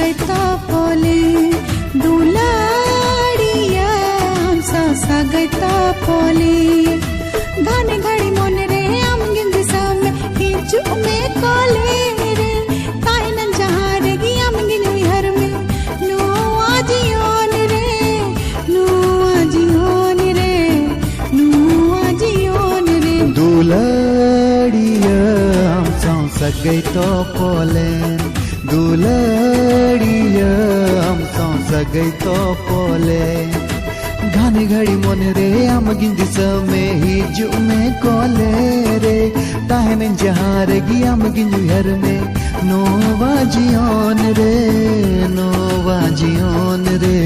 सगैता पोले दुलाड़िया हम सगैता पोले घाने घड़ी मन रे हम गिंद समय हिजु में कोले रे ताई न जहां रे गी हम गिन विहर में नो आजियोन रे नो आजियोन रे नो आजियोन रे दुलाड़िया हम सगैता पोले दुलाड़िया हम सगैता पोले घाने घड़ी मन रे हम गिंद समय हिजु में कोले रे ताहन जहां रे गी हम गिन हर में नो वाजियोन रे नो वाजियोन रे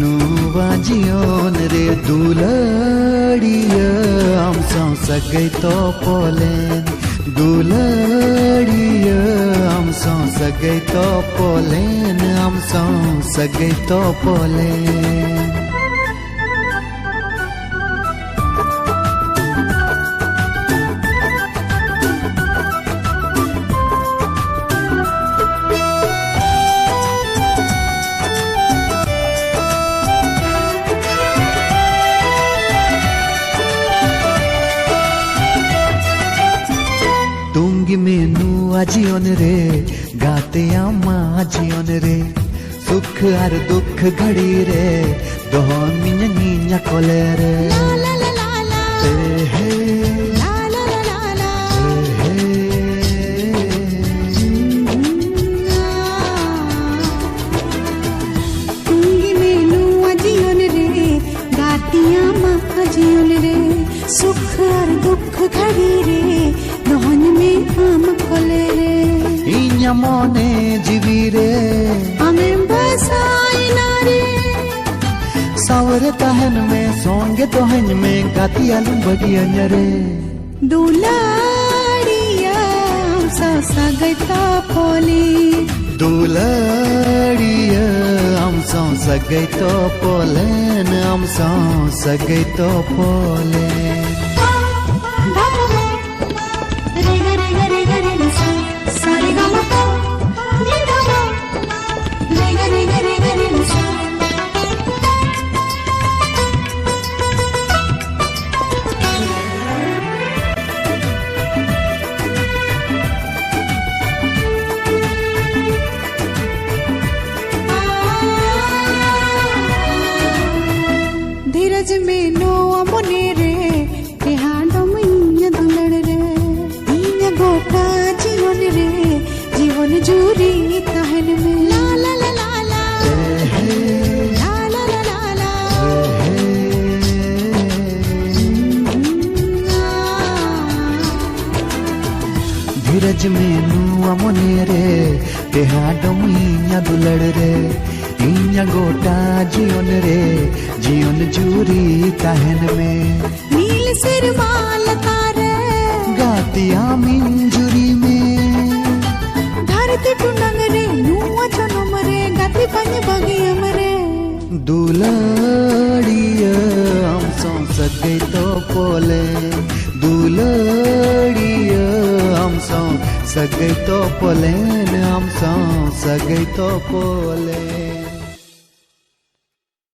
नो वाजियोन रे दुलाड़िया हम सगैता पोले दुलाड़िया हम सगैता पोले हम सगैता पोले तुंगी मेनू आजियोन रे गाते आमा आजियोन रे सुख और दुख घड़ी रे दोहन मिन्या नीन्या कोले रे ला ला ला ला हे ला ला ला ला तुंगी मेनू आजियोन रे गातिया माँ आजियोन रे सुख और दुख घड़ी रे दोहन में हम खोले रे इन्या मोने जीवी रे हमें बसाई नारे सावरे तहन में सोंगे तोहन में गाती आलू बगिया रे दुलाड़िया हम सगैता पोले दुलाड़िया हम सगैता पोले हम सगैता पोले धीरज में नो अमने रे हाडो में दुलड़ रे इन गोटा जीवन रे जीवन जूरी तहन में ला ला ला ला ला ला ला ला ला धीरज में नु अमने रे हाडो में दुलड़ रे इन्या गोटा जीवन रे जीवन जूरी तहन में नील सिर माल तारे गातिया मिंजुरी में धरती टुनंग रे नुआ चनम रे गाती पंज बगी हमरे दुलाड़िया हम सगैता पोले दुलाड़िया हम सगैता पोले हम सगैता पोले।